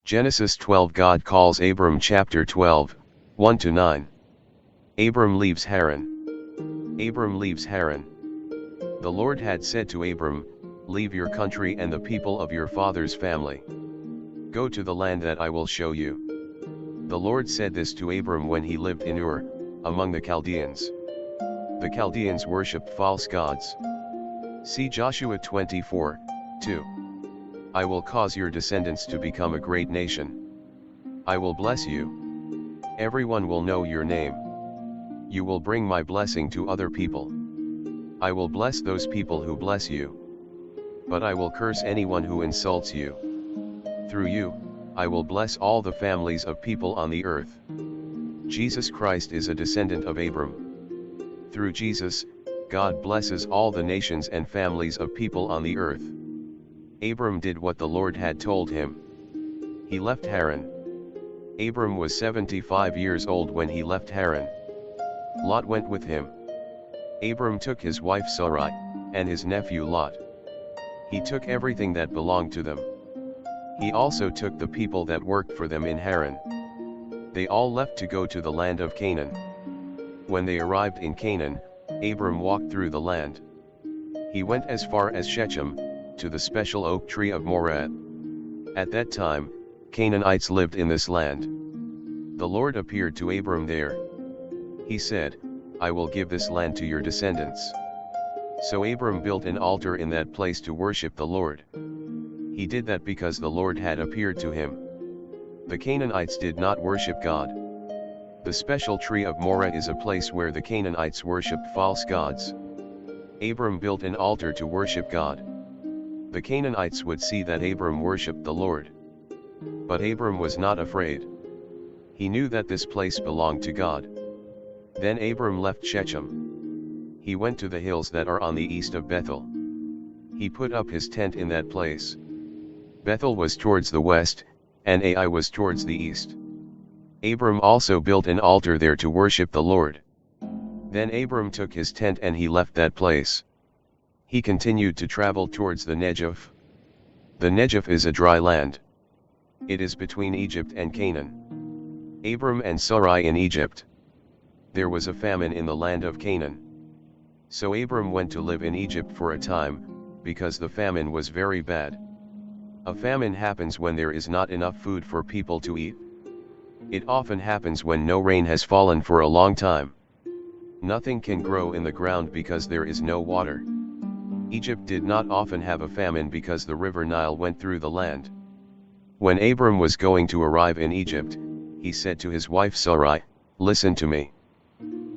Genesis 12. God calls Abram. Chapter 12, 1-9. Abram leaves Haran. Abram leaves Haran. The Lord had said to Abram, "Leave your country and the people of your father's family. Go to the land that I will show you." The Lord said this to Abram when he lived in Ur, among the Chaldeans. The Chaldeans worshipped false gods. See Joshua 24, 2. I will cause your descendants to become a great nation. I will bless you. Everyone will know your name. You will bring my blessing to other people. I will bless those people who bless you. But I will curse anyone who insults you. Through you, I will bless all the families of people on the earth. Jesus Christ is a descendant of Abram. Through Jesus, God blesses all the nations and families of people on the earth. Abram did what the Lord had told him. He left Haran. Abram was 75 years old when he left Haran. Lot went with him. Abram took his wife Sarai, and his nephew Lot. He took everything that belonged to them. He also took the people that worked for them in Haran. They all left to go to the land of Canaan. When they arrived in Canaan, Abram walked through the land. He went as far as Shechem, to the special oak tree of Moreh. At that time, Canaanites lived in this land. The Lord appeared to Abram there. He said, "I will give this land to your descendants." So Abram built an altar in that place to worship the Lord. He did that because the Lord had appeared to him. The Canaanites did not worship God. The special tree of Moreh is a place where the Canaanites worshipped false gods. Abram built an altar to worship God. The Canaanites would see that Abram worshipped the Lord. But Abram was not afraid. He knew that this place belonged to God. Then Abram left Shechem. He went to the hills that are on the east of Bethel. He put up his tent in that place. Bethel was towards the west, and Ai was towards the east. Abram also built an altar there to worship the Lord. Then Abram took his tent and he left that place. He continued to travel towards the Negev. The Negev is a dry land. It is between Egypt and Canaan. Abram and Sarai in Egypt. There was a famine in the land of Canaan. So Abram went to live in Egypt for a time, because the famine was very bad. A famine happens when there is not enough food for people to eat. It often happens when no rain has fallen for a long time. Nothing can grow in the ground because there is no water. Egypt did not often have a famine because the river Nile went through the land. When Abram was going to arrive in Egypt, he said to his wife Sarai, "Listen to me.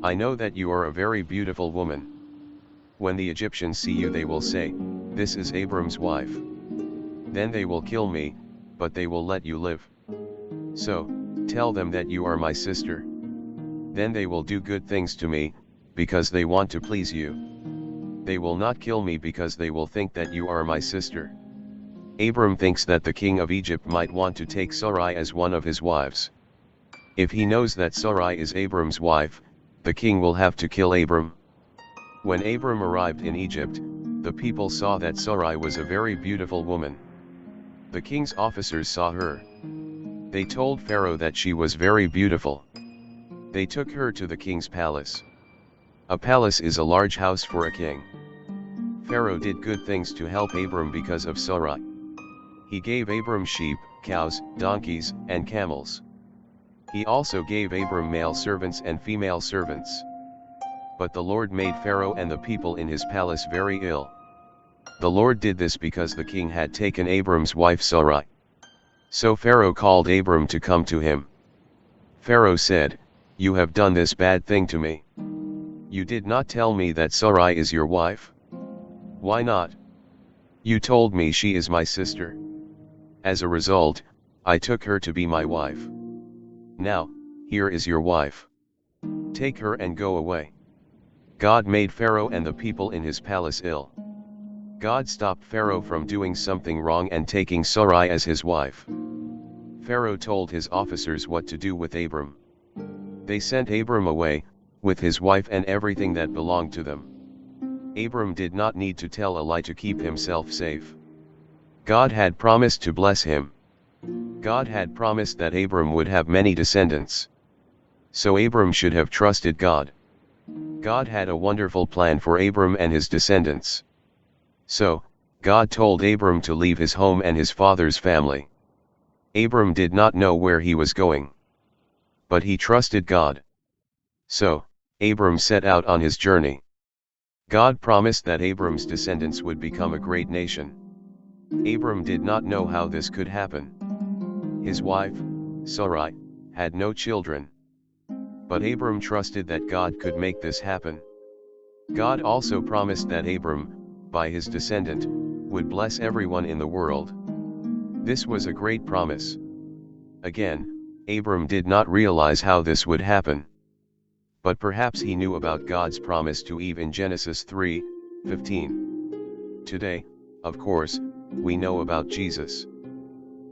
I know that you are a very beautiful woman. When the Egyptians see you they will say, 'This is Abram's wife.' Then they will kill me, but they will let you live. So, tell them that you are my sister. Then they will do good things to me, because they want to please you. They will not kill me because they will think that you are my sister." Abram thinks that the king of Egypt might want to take Sarai as one of his wives. If he knows that Sarai is Abram's wife, the king will have to kill Abram. When Abram arrived in Egypt, the people saw that Sarai was a very beautiful woman. The king's officers saw her. They told Pharaoh that she was very beautiful. They took her to the king's palace. A palace is a large house for a king. Pharaoh did good things to help Abram because of Sarai. He gave Abram sheep, cows, donkeys, and camels. He also gave Abram male servants and female servants. But the Lord made Pharaoh and the people in his palace very ill. The Lord did this because the king had taken Abram's wife Sarai. So Pharaoh called Abram to come to him. Pharaoh said, "You have done this bad thing to me. You did not tell me that Sarai is your wife. Why not? You told me she is my sister. As a result, I took her to be my wife. Now, here is your wife. Take her and go away." God made Pharaoh and the people in his palace ill. God stopped Pharaoh from doing something wrong and taking Sarai as his wife. Pharaoh told his officers what to do with Abram. They sent Abram away, with his wife and everything that belonged to them. Abram did not need to tell a lie to keep himself safe. God had promised to bless him. God had promised that Abram would have many descendants. So Abram should have trusted God. God had a wonderful plan for Abram and his descendants. So, God told Abram to leave his home and his father's family. Abram did not know where he was going. But he trusted God. So, Abram set out on his journey. God promised that Abram's descendants would become a great nation. Abram did not know how this could happen. His wife, Sarai, had no children. But Abram trusted that God could make this happen. God also promised that Abram, by his descendant, would bless everyone in the world. This was a great promise. Again, Abram did not realize how this would happen. But perhaps he knew about God's promise to Eve in Genesis 3:15. Today, of course, we know about Jesus.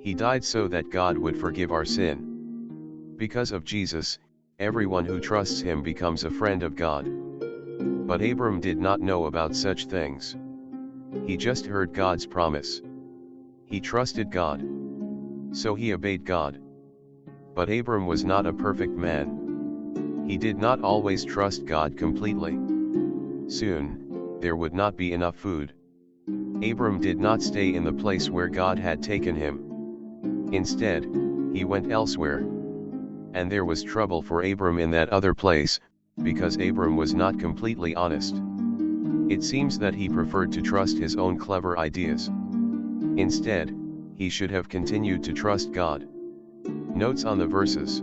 He died so that God would forgive our sin. Because of Jesus, everyone who trusts him becomes a friend of God. But Abram did not know about such things. He just heard God's promise. He trusted God. So he obeyed God. But Abram was not a perfect man. He did not always trust God completely. Soon, there would not be enough food. Abram did not stay in the place where God had taken him. Instead, he went elsewhere. And there was trouble for Abram in that other place, because Abram was not completely honest. It seems that he preferred to trust his own clever ideas. Instead, he should have continued to trust God. Notes on the verses.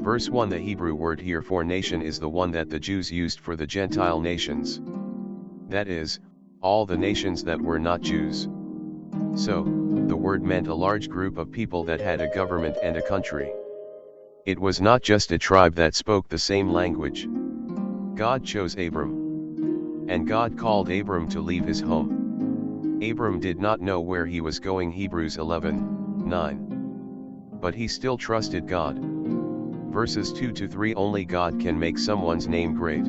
Verse 1: The Hebrew word here for nation is the one that the Jews used for the Gentile nations. That is, all the nations that were not Jews. So, the word meant a large group of people that had a government and a country. It was not just a tribe that spoke the same language. God chose Abram. And God called Abram to leave his home. Abram did not know where he was going, Hebrews 11:9. But he still trusted God. Verses 2-3: Only God can make someone's name great.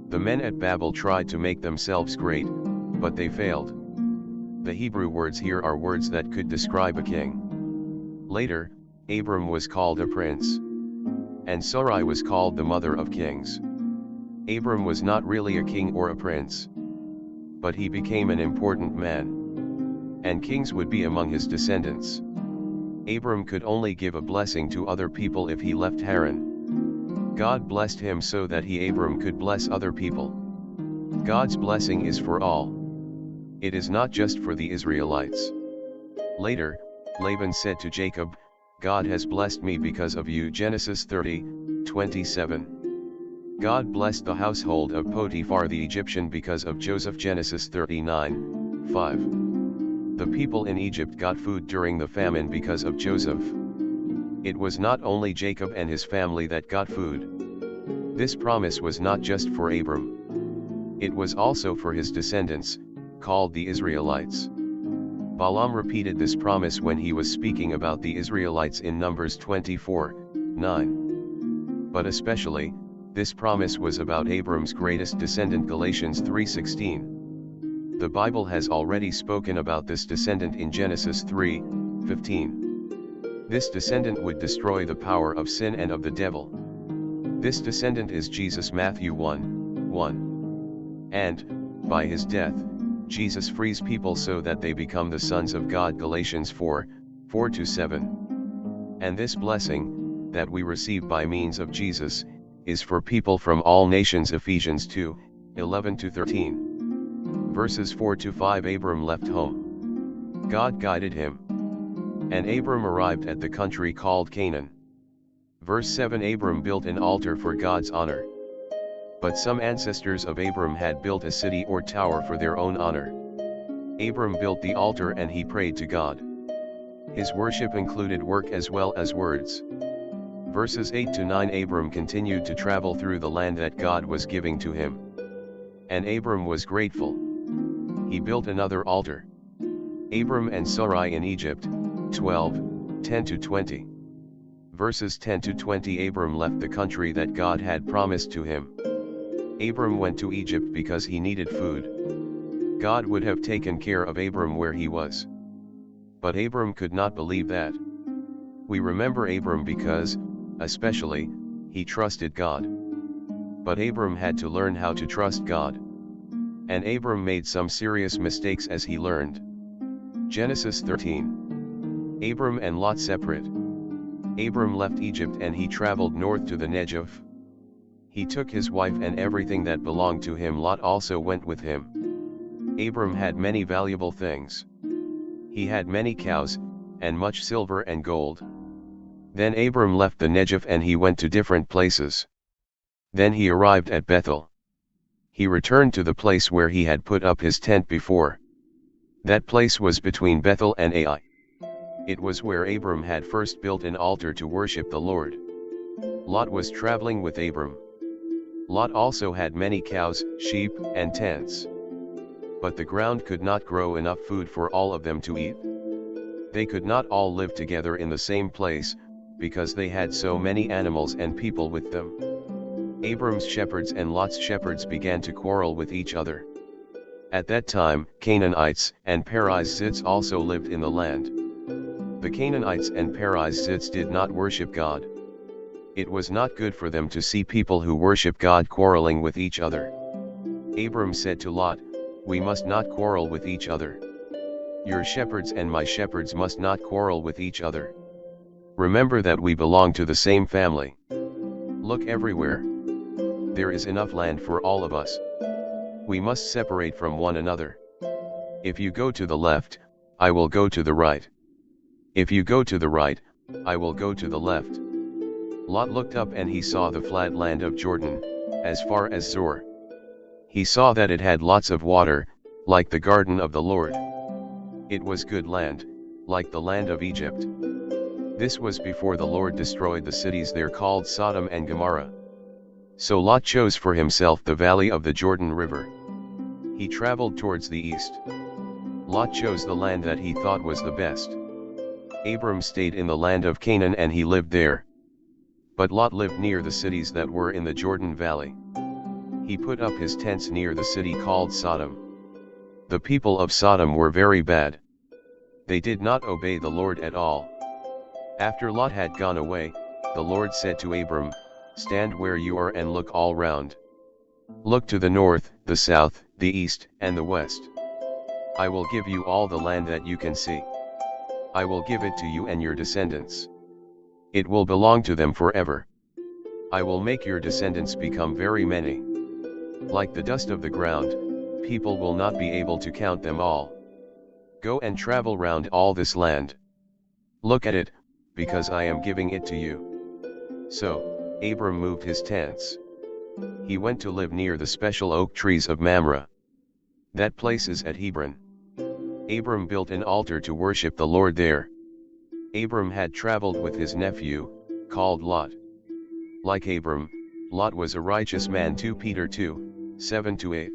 The men at Babel tried to make themselves great, but they failed. The Hebrew words here are words that could describe a king. Later, Abram was called a prince. And Sarai was called the mother of kings. Abram was not really a king or a prince. But he became an important man. And kings would be among his descendants. Abram could only give a blessing to other people if he left Haran. God blessed him so that Abram could bless other people. God's blessing is for all. It is not just for the Israelites. Later, Laban said to Jacob, God has blessed me because of you. Genesis 30:27. God blessed the household of Potiphar the Egyptian because of Joseph. Genesis 39:5. The people in Egypt got food during the famine because of Joseph. It was not only Jacob and his family that got food. This promise was not just for Abram. It was also for his descendants, called the Israelites. Balaam repeated this promise when he was speaking about the Israelites in Numbers 24:9. But especially, this promise was about Abram's greatest descendant. Galatians 3:16. The Bible has already spoken about this descendant in Genesis 3:15. This descendant would destroy the power of sin and of the devil. This descendant is Jesus. Matthew 1:1. And, by his death, Jesus frees people so that they become the sons of God. Galatians 4:4-7. And this blessing, that we receive by means of Jesus, is for people from all nations. Ephesians 2:11-13. Verses 4-5: Abram left home. God guided him. And Abram arrived at the country called Canaan. Verse 7: Abram built an altar for God's honor. But some ancestors of Abram had built a city or tower for their own honor. Abram built the altar and he prayed to God. His worship included work as well as words. Verses 8-9: Abram continued to travel through the land that God was giving to him. And Abram was grateful. He built another altar. Abram and Sarai in Egypt, 12:10-20. Verses 10-20: Abram left the country that God had promised to him. Abram went to Egypt because he needed food. God would have taken care of Abram where he was. But Abram could not believe that. We remember Abram because, especially, he trusted God. But Abram had to learn how to trust God. And Abram made some serious mistakes as he learned. Genesis 13. Abram and Lot separate. Abram left Egypt and he traveled north to the Negev. He took his wife and everything that belonged to him. Lot also went with him. Abram had many valuable things. He had many cows, and much silver and gold. Then Abram left the Negev and he went to different places. Then he arrived at Bethel. He returned to the place where he had put up his tent before. That place was between Bethel and Ai. It was where Abram had first built an altar to worship the Lord. Lot was traveling with Abram. Lot also had many cows, sheep, and tents. But the ground could not grow enough food for all of them to eat. They could not all live together in the same place, because they had so many animals and people with them. Abram's shepherds and Lot's shepherds began to quarrel with each other. At that time, Canaanites and Perizzites also lived in the land. The Canaanites and Perizzites did not worship God. It was not good for them to see people who worship God quarreling with each other. Abram said to Lot, "We must not quarrel with each other. Your shepherds and my shepherds must not quarrel with each other. Remember that we belong to the same family. Look everywhere. There is enough land for all of us. We must separate from one another. If you go to the left, I will go to the right. If you go to the right, I will go to the left." Lot looked up and he saw the flat land of Jordan, as far as Zoar. He saw that it had lots of water, like the garden of the Lord. It was good land, like the land of Egypt. This was before the Lord destroyed the cities there called Sodom and Gomorrah. So Lot chose for himself the valley of the Jordan River. He traveled towards the east. Lot chose the land that he thought was the best. Abram stayed in the land of Canaan and he lived there. But Lot lived near the cities that were in the Jordan Valley. He put up his tents near the city called Sodom. The people of Sodom were very bad. They did not obey the Lord at all. After Lot had gone away, the Lord said to Abram, "Stand where you are and look all round. Look to the north, the south, the east, and the west. I will give you all the land that you can see. I will give it to you and your descendants. It will belong to them forever. I will make your descendants become very many. Like the dust of the ground, people will not be able to count them all. Go and travel round all this land. Look at it, because I am giving it to you." So, Abram moved his tents. He went to live near the special oak trees of Mamre. That place is at Hebron. Abram built an altar to worship the Lord there. Abram had traveled with his nephew, called Lot. Like Abram, Lot was a righteous man. 2 Peter 2, 7-8.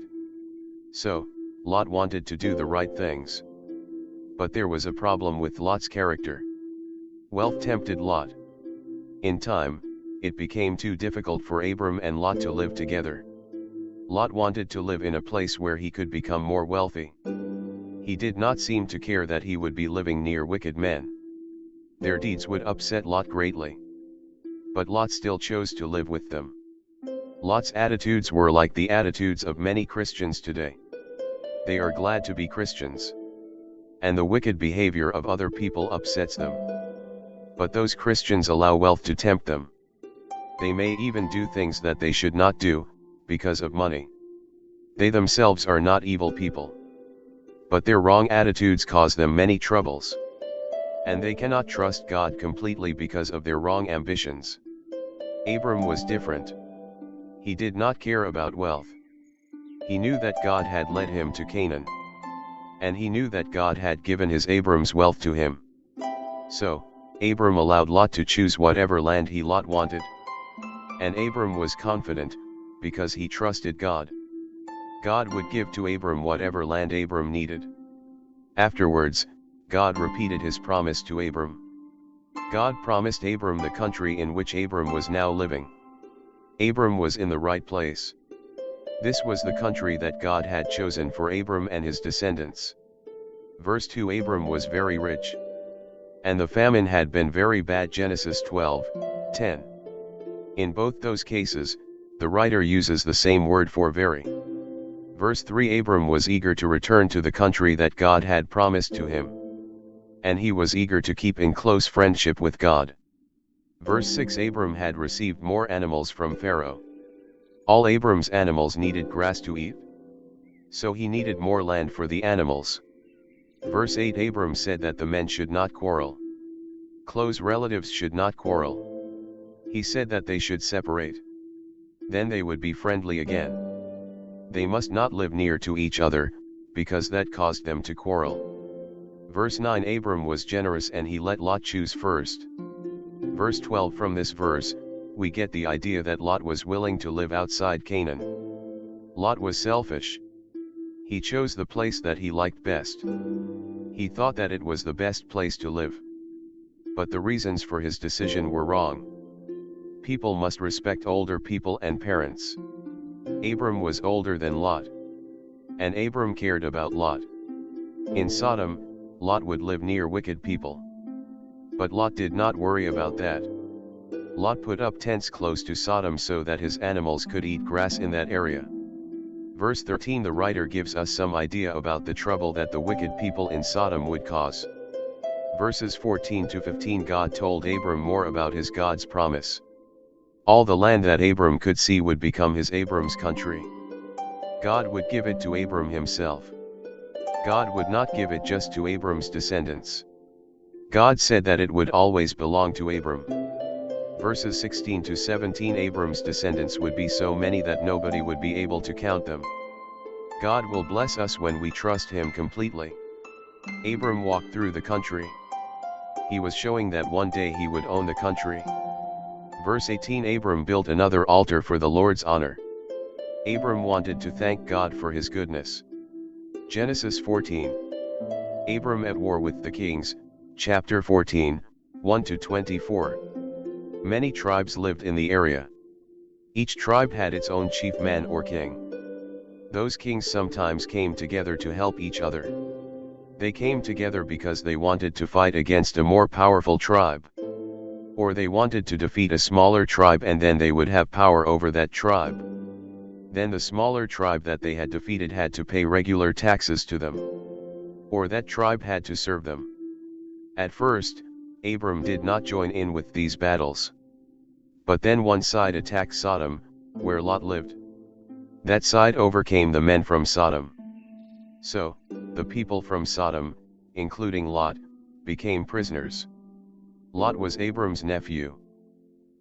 So, Lot wanted to do the right things. But there was a problem with Lot's character. Wealth tempted Lot. In time, it became too difficult for Abram and Lot to live together. Lot wanted to live in a place where he could become more wealthy. He did not seem to care that he would be living near wicked men. Their deeds would upset Lot greatly. But Lot still chose to live with them. Lot's attitudes were like the attitudes of many Christians today. They are glad to be Christians. And the wicked behavior of other people upsets them. But those Christians allow wealth to tempt them. They may even do things that they should not do, because of money. They themselves are not evil people. But their wrong attitudes cause them many troubles. And they cannot trust God completely because of their wrong ambitions. Abram was different. He did not care about wealth. He knew that God had led him to Canaan. And he knew that God had given his Abram's wealth to him. So, Abram allowed Lot to choose whatever land Lot wanted. And Abram was confident, because he trusted God. God would give to Abram whatever land Abram needed. Afterwards, God repeated his promise to Abram. God promised Abram the country in which Abram was now living. Abram was in the right place. This was the country that God had chosen for Abram and his descendants. Verse 2: Abram was very rich. and the famine had been very bad. Genesis 12:10. In both those cases, the writer uses the same word for very. Verse 3, Abram was eager to return to the country that God had promised to him. And he was eager to keep in close friendship with God. Verse 6, Abram had received more animals from Pharaoh. All Abram's animals needed grass to eat, so he needed more land for the animals. Verse 8, Abram said that the men should not quarrel. Close relatives should not quarrel. He said that they should separate. Then they would be friendly again. They must not live near to each other, because that caused them to quarrel. Verse 9, Abram was generous and he let Lot choose first. Verse 12, from this verse, we get the idea that Lot was willing to live outside Canaan. Lot was selfish. He chose the place that he liked best. He thought that it was the best place to live. But the reasons for his decision were wrong. People must respect older people and parents. Abram was older than Lot. And Abram cared about Lot. In Sodom, Lot would live near wicked people. But Lot did not worry about that. Lot put up tents close to Sodom so that his animals could eat grass in that area. Verse 13, the writer gives us some idea about the trouble that the wicked people in Sodom would cause. Verses 14 to 15, God told Abram more about his God's promise. All the land that Abram could see would become Abram's country. God would give it to Abram himself. God would not give it just to Abram's descendants. God said that it would always belong to Abram. Verses 16 to 17, Abram's descendants would be so many that nobody would be able to count them. God will bless us when we trust Him completely. Abram walked through the country. He was showing that one day he would own the country. Verse 18, Abram built another altar for the Lord's honor. Abram wanted to thank God for His goodness. Genesis 14. Abram at war with the kings, chapter 14, 1-24. Many tribes lived in the area. Each tribe had its own chief man or king. Those kings sometimes came together to help each other. They came together because they wanted to fight against a more powerful tribe. Or they wanted to defeat a smaller tribe and then they would have power over that tribe. Then the smaller tribe that they had defeated had to pay regular taxes to them. Or that tribe had to serve them. At first, Abram did not join in with these battles. But then one side attacked Sodom, where Lot lived. That side overcame the men from Sodom. So, the people from Sodom, including Lot, became prisoners. Lot was Abram's nephew.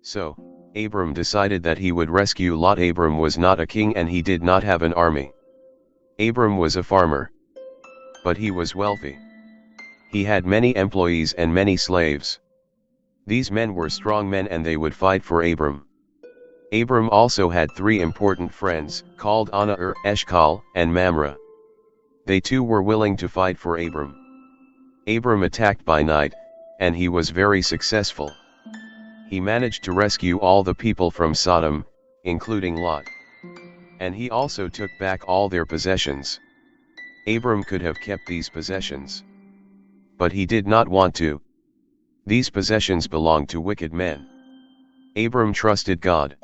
So, Abram decided that he would rescue Lot. Abram was not a king and he did not have an army. Abram was a farmer. But he was wealthy. He had many employees and many slaves. These men were strong men and they would fight for Abram. Abram also had three important friends, called Anah, Eshcol, and Mamre. They too were willing to fight for Abram. Abram attacked by night, and he was very successful. He managed to rescue all the people from Sodom, including Lot. And he also took back all their possessions. Abram could have kept these possessions. But he did not want to. These possessions belonged to wicked men. Abram trusted God.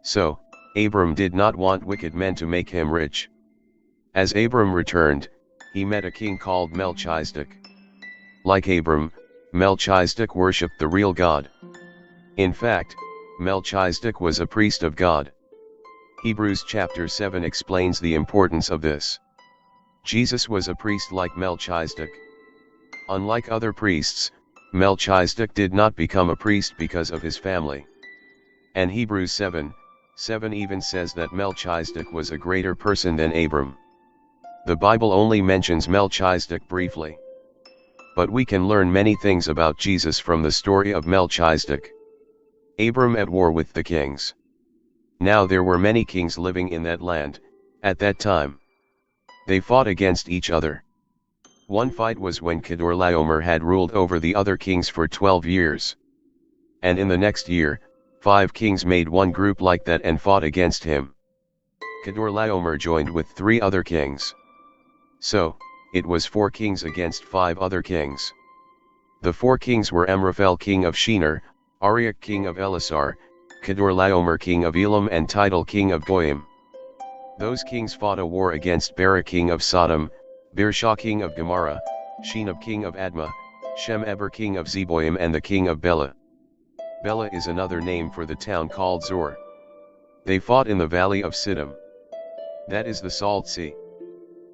So, Abram did not want wicked men to make him rich. As Abram returned, he met a king called Melchizedek. Like Abram, Melchizedek worshipped the real God. In fact, Melchizedek was a priest of God. Hebrews chapter 7 explains the importance of this. Jesus was a priest like Melchizedek. Unlike other priests, Melchizedek did not become a priest because of his family. And Hebrews 7:7 even says that Melchizedek was a greater person than Abram. The Bible only mentions Melchizedek briefly. But we can learn many things about Jesus from the story of Melchizedek. Abram at war with the kings. Now there were many kings living in that land, at that time. They fought against each other. One fight was when Chedorlaomer had ruled over the other kings for 12 years. And in the next year, 5 kings made one group like that and fought against him. Chedorlaomer joined with 3 other kings. So, it was 4 kings against 5 other kings. The four kings were Amraphel king of Shinar, Arioch king of Elasar, Kedorlaomer king of Elam and Tidal king of Goyim. Those kings fought a war against Bera king of Sodom, Birsha king of Gomorrah, Shinab king of Admah, Shem-Eber king of Zeboim and the king of Bela. Bela is another name for the town called Zor. They fought in the valley of Siddim. That is the Salt Sea.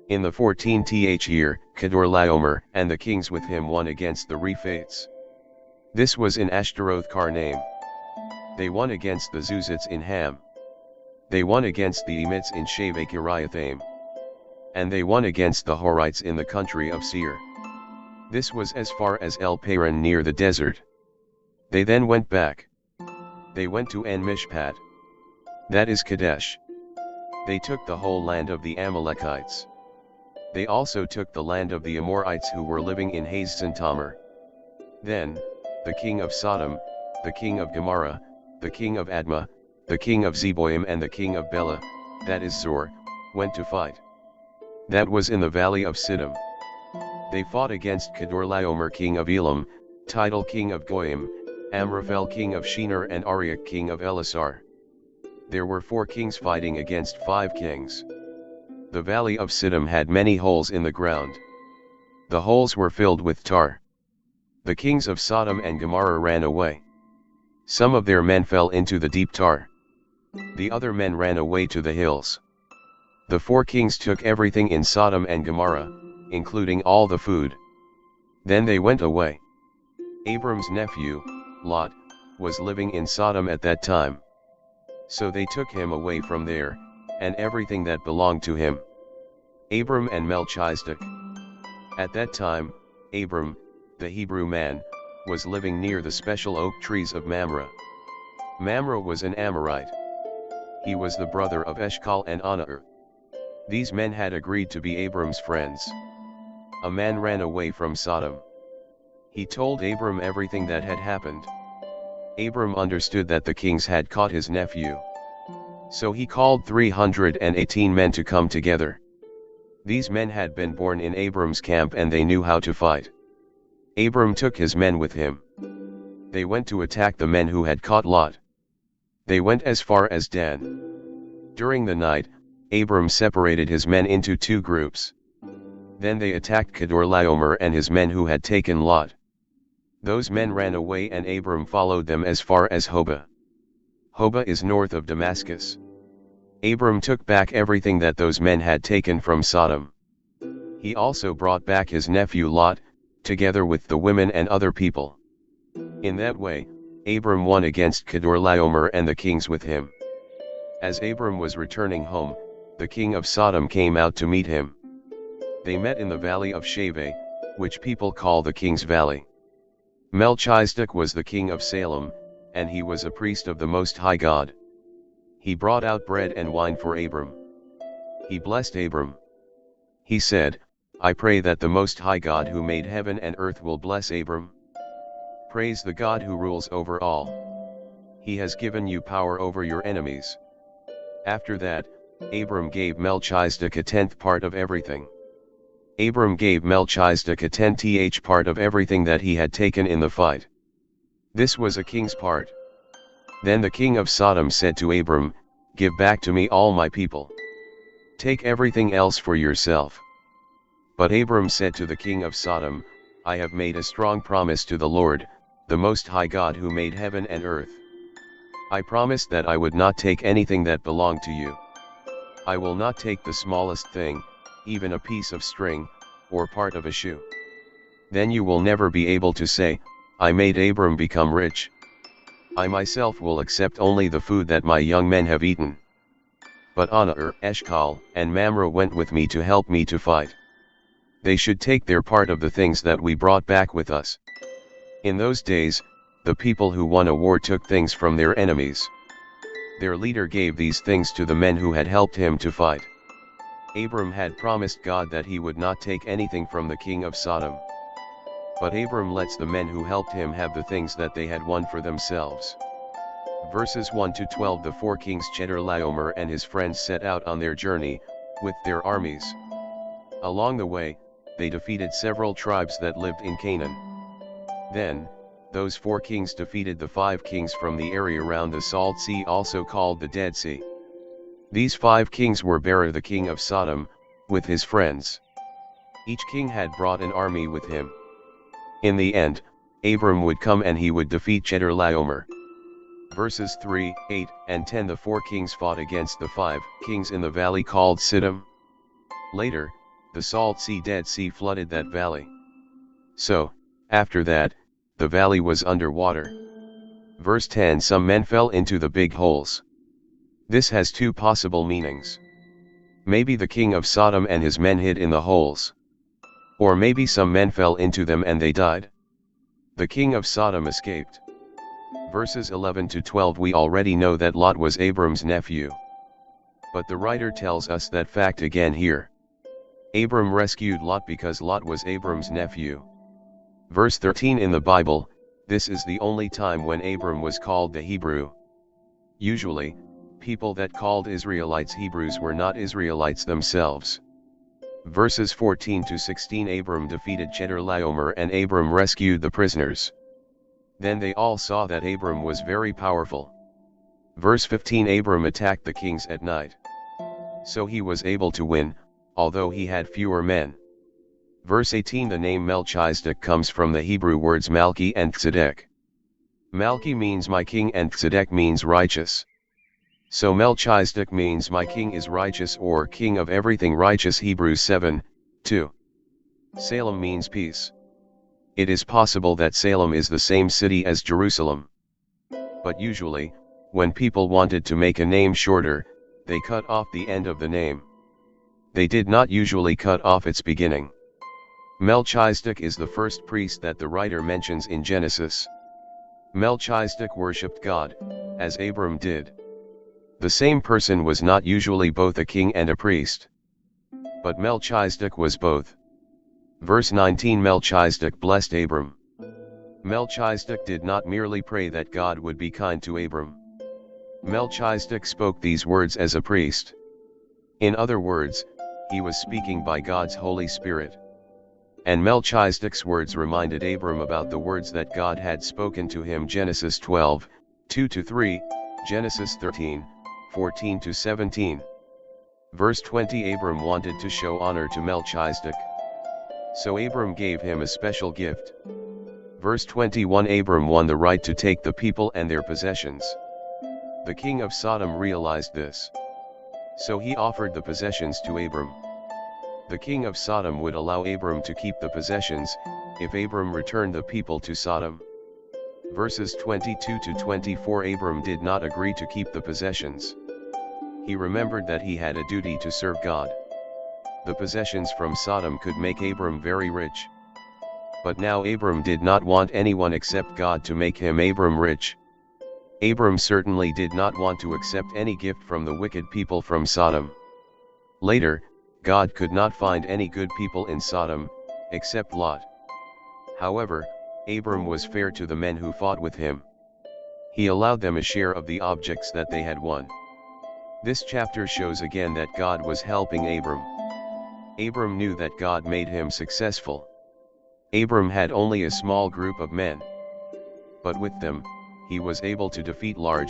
In the 14th year, Kedorlaomer and the kings with him won against the Rephaites. This was in Ashtaroth Karnaim. They won against the Zuzites in Ham. They won against the Emites in Shaveh Kiriathaim. And they won against the Horites in the country of Seir. This was as far as El Paran near the desert. They then went back. They went to En Mishpat. That is Kadesh. They took the whole land of the Amalekites. They also took the land of the Amorites who were living in Hazezon Tamar. Then, the king of Sodom, the king of Gomorrah, the king of Admah, the king of Zeboim and the king of Bela, that is Zor, went to fight. That was in the valley of Siddim. They fought against Kedorlaomer king of Elam, Tidal king of Goyim, Amraphel king of Shinar and Arioch king of Elasar. There were 4 kings fighting against 5 kings. The valley of Siddim had many holes in the ground. The holes were filled with tar. The kings of Sodom and Gomorrah ran away. Some of their men fell into the deep tar. The other men ran away to the hills. The 4 kings took everything in Sodom and Gomorrah, including all the food. Then they went away. Abram's nephew, Lot, was living in Sodom at that time. So they took him away from there, and everything that belonged to him. Abram and Melchizedek. At that time, Abram, the Hebrew man, was living near the special oak trees of Mamre. Mamre was an Amorite. He was the brother of Eshcol and Aner. These men had agreed to be Abram's friends. A man ran away from Sodom. He told Abram everything that had happened. Abram understood that the kings had caught his nephew. So he called 318 men to come together. These men had been born in Abram's camp and they knew how to fight. Abram took his men with him. They went to attack the men who had caught Lot. They went as far as Dan. During the night, Abram separated his men into 2 groups. Then they attacked Kedorlaomer and his men who had taken Lot. Those men ran away and Abram followed them as far as Hobah. Hobah is north of Damascus. Abram took back everything that those men had taken from Sodom. He also brought back his nephew Lot, together with the women and other people. In that way, Abram won against Kedorlaomer and the kings with him. As Abram was returning home, the king of Sodom came out to meet him. They met in the valley of Shaveh, which people call the King's Valley. Melchizedek was the king of Salem, and he was a priest of the Most High God. He brought out bread and wine for Abram. He blessed Abram. He said, I pray that the Most High God who made heaven and earth will bless Abram. Praise the God who rules over all. He has given you power over your enemies. After that, Abram gave Melchizedek a 10th part of everything. Abram gave Melchizedek a 10th part of everything that he had taken in the fight. This was a king's part. Then the king of Sodom said to Abram, Give back to me all my people. Take everything else for yourself. But Abram said to the king of Sodom, I have made a strong promise to the Lord, the Most High God who made heaven and earth. I promised that I would not take anything that belonged to you. I will not take the smallest thing, even a piece of string, or part of a shoe. Then you will never be able to say, I made Abram become rich. I myself will accept only the food that my young men have eaten. But Aner, Eshcol, and Mamre went with me to help me to fight. They should take their part of the things that we brought back with us. In those days, the people who won a war took things from their enemies. Their leader gave these things to the men who had helped him to fight. Abram had promised God that he would not take anything from the king of Sodom. But Abram lets the men who helped him have the things that they had won for themselves. Verses 1 to 12. The 4 kings Chedorlaomer and his friends set out on their journey, with their armies. Along the way, they defeated several tribes that lived in Canaan. Then, those 4 kings defeated the 5 kings from the area around the Salt Sea, also called the Dead Sea. These 5 kings were Bera the king of Sodom, with his friends. Each king had brought an army with him. In the end, Abram would come and he would defeat Chedorlaomer. Verses 3, 8, and 10. The 4 kings fought against the 5 kings in the valley called Siddim. Later, the Salt Sea Dead Sea flooded that valley. So, after that, the valley was underwater. Verse 10. Some men fell into the big holes. This has 2 possible meanings. Maybe the king of Sodom and his men hid in the holes. Or maybe some men fell into them and they died. The king of Sodom escaped. Verses 11 to 12. We already know that Lot was Abram's nephew. But the writer tells us that fact again here. Abram rescued Lot because Lot was Abram's nephew. Verse 13. In the Bible, this is the only time when Abram was called the Hebrew. Usually, people that called Israelites Hebrews were not Israelites themselves. Verses 14 to 16. Abram defeated Chedorlaomer and Abram rescued the prisoners. Then they all saw that Abram was very powerful. Verse 15. Abram attacked the kings at night. So he was able to win, although he had fewer men. Verse 18. The name Melchizedek comes from the Hebrew words Malki and Tzedek. Malki means my king and Tzedek means righteous. So Melchizedek means my king is righteous or king of everything righteous. Hebrews 7, 2. Salem means peace. It is possible that Salem is the same city as Jerusalem. But usually, when people wanted to make a name shorter, they cut off the end of the name. They did not usually cut off its beginning. Melchizedek is the first priest that the writer mentions in Genesis. Melchizedek worshipped God, as Abram did. The same person was not usually both a king and a priest. But Melchizedek was both. Verse 19. Melchizedek blessed Abram. Melchizedek did not merely pray that God would be kind to Abram. Melchizedek spoke these words as a priest. In other words, he was speaking by God's Holy Spirit. And Melchizedek's words reminded Abram about the words that God had spoken to him. Genesis 12, 2-3, Genesis 13, 14-17. Verse 20. Abram wanted to show honor to Melchizedek. So Abram gave him a special gift. Verse 21. Abram won the right to take the people and their possessions. The king of Sodom realized this. So he offered the possessions to Abram. The king of Sodom would allow Abram to keep the possessions, if Abram returned the people to Sodom. Verses 22-24. Abram did not agree to keep the possessions. He remembered that he had a duty to serve God. The possessions from Sodom could make Abram very rich. But now Abram did not want anyone except God to make him Abram rich. Abram certainly did not want to accept any gift from the wicked people from Sodom. Later, God could not find any good people in Sodom, except Lot. However, Abram was fair to the men who fought with him. He allowed them a share of the objects that they had won. This chapter shows again that God was helping Abram. Abram knew that God made him successful. Abram had only a small group of men. But with them, he was able to defeat large